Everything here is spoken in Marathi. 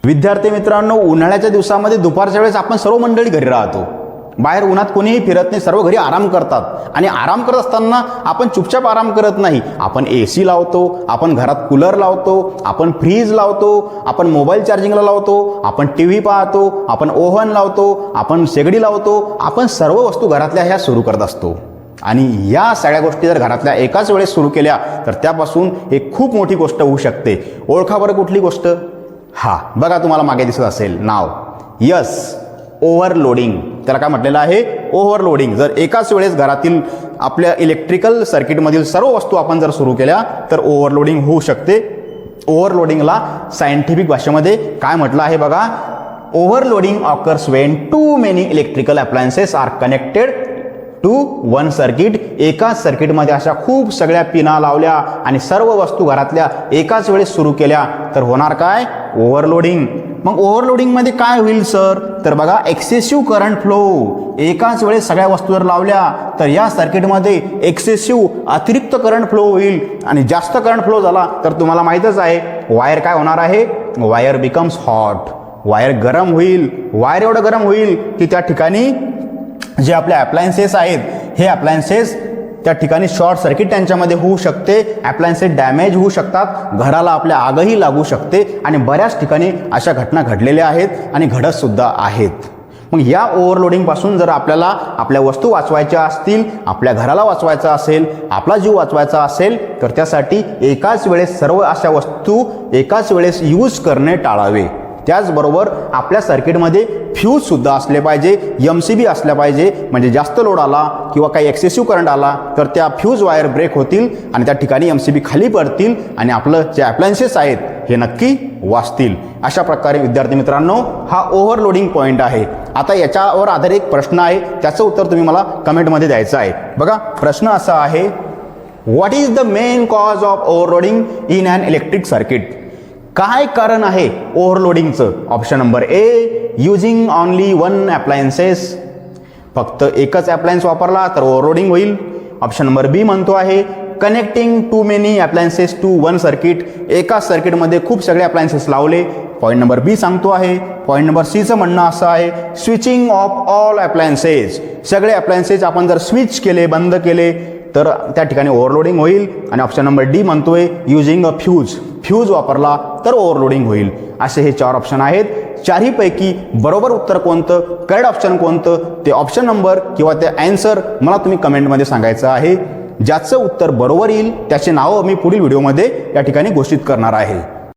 विद्यार्थी मित्रांनो, उन्हाळ्याच्या दिवसामध्ये दुपारच्या वेळेस आपण सर्व मंडळी घरी राहतो. बाहेर उन्हात कोणीही फिरत नाही, सर्व घरी आराम करतात. आणि आराम करत असताना आपण चुपचाप आराम करत नाही. आपण AC लावतो, आपण घरात कूलर लावतो, आपण फ्रीज लावतो, आपण मोबाईल चार्जिंगला लावतो, आपण TV पाहतो, आपण ओव्हन लावतो, आपण शेगडी लावतो. आपण सर्व वस्तू घरातल्या ह्या सुरू करत असतो. आणि या सगळ्या गोष्टी जर घरातल्या एकाच वेळेस सुरू केल्या तर त्यापासून एक खूप मोठी गोष्ट होऊ शकते. ओळखा बरं कुठली गोष्ट? बघा, तुम्हाला मागे दिसत असेल नाव. Yes, overloading. त्याला काय म्हटलेलं आहे? ओव्हरलोडिंग. जर एकाच वेळेस घरातील आपल्या इलेक्ट्रिकल सर्किटमधील सर्व वस्तू आपण जर सुरू केल्या तर ओव्हरलोडिंग होऊ शकते. ओव्हरलोडिंगला सायंटिफिक भाषेमध्ये काय म्हटलं आहे बघा? Overloading occurs when too many electrical appliances are connected to one circuit. एकाच सर्किटमध्ये अशा खूप सगळ्या पिना लावल्या आणि सर्व वस्तू घरातल्या एकाच वेळेस सुरू केल्या तर होणार काय? ओव्हरलोडिंग. मग ओव्हरलोडिंगमध्ये काय होईल सर? तर बघा, एक्सेसिव्ह करंट फ्लो. एकाच वेळेस सगळ्या वस्तू जर लावल्या तर या सर्किटमध्ये एक्सेसिव्ह अतिरिक्त करंट फ्लो होईल. आणि जास्त करंट फ्लो झाला तर तुम्हाला माहीतच आहे वायर काय होणार आहे? Wire becomes hot. वायर गरम होईल. वायर एवढं गरम होईल की त्या ठिकाणी जे आपले अप्लायन्सेस आहेत हे अप्लायन्सेस त्या ठिकाणी शॉर्ट सर्किट त्यांच्यामध्ये होऊ शकते. अप्लायन्सेस डॅमेज होऊ शकतात. घराला आपल्या आगही लागू शकते. आणि बऱ्याच ठिकाणी अशा घटना घडलेल्या आहेत आणि घडत सुद्धा आहेत. मग या ओव्हरलोडिंगपासून जर आपल्याला आपल्या वस्तू वाचवायच्या असतील, आपल्या घराला वाचवायचं असेल, आपला जीव वाचवायचा असेल तर त्यासाठी एकाच वेळेस सर्व अशा वस्तू एकाच वेळेस यूज करणे टाळावे. त्याचबरोबर आपल्या सर्किटमध्ये फ्यूजसुद्धा असले पाहिजे, MCB असल्या पाहिजे. म्हणजे जास्त लोड आला किंवा काही एक्सेसिव्ह करंट आला तर त्या फ्यूज वायर ब्रेक होतील आणि त्या ठिकाणी MCB खाली पडतील आणि आपलं जे अप्लायन्सेस आहेत हे नक्की वाचतील. अशा प्रकारे विद्यार्थी मित्रांनो हा ओव्हरलोडिंग पॉईंट आहे. आता याच्यावर आधारित एक प्रश्न आहे, त्याचं उत्तर तुम्ही मला कमेंटमध्ये द्यायचं आहे. बघा, प्रश्न असा आहे, what is the main cause of overloading in an electric circuit? काय कारण आहे ओव्हरलोडिंगचं? Option number A, using only one appliances. फक्त एकच अप्लायन्स वापरला तर ओव्हरलोडिंग होईल. ऑप्शन नंबर बी म्हणतो आहे connecting too many appliances to one circuit. एकाच सर्किटमध्ये खूप सगळे अप्लायन्सेस लावले. पॉईंट नंबर बी सांगतो आहे. पॉईंट नंबर सीचं म्हणणं असं आहे स्विचिंग ऑफ ऑल अप्लायन्सेस. सगळे अप्लायन्सेस आपण जर स्विच केले, बंद केले तर त्या ठिकाणी ओव्हरलोडिंग होईल. आणि ऑप्शन नंबर डी म्हणतोय युजिंग अ फ्यूज. फ्यूज वापरला तर ओव्हरलोडिंग होईल. असे हे 4 ऑप्शन आहेत. चारहीपैकी बरोबर उत्तर कोणतं, करेक्ट ऑप्शन कोणतं, ते ऑप्शन नंबर किंवा ते ॲन्सर मला तुम्ही कमेंटमध्ये सांगायचं आहे. ज्याचं उत्तर बरोबर येईल त्याचे नावं मी पुढील व्हिडिओमध्ये या ठिकाणी घोषित करणार आहे.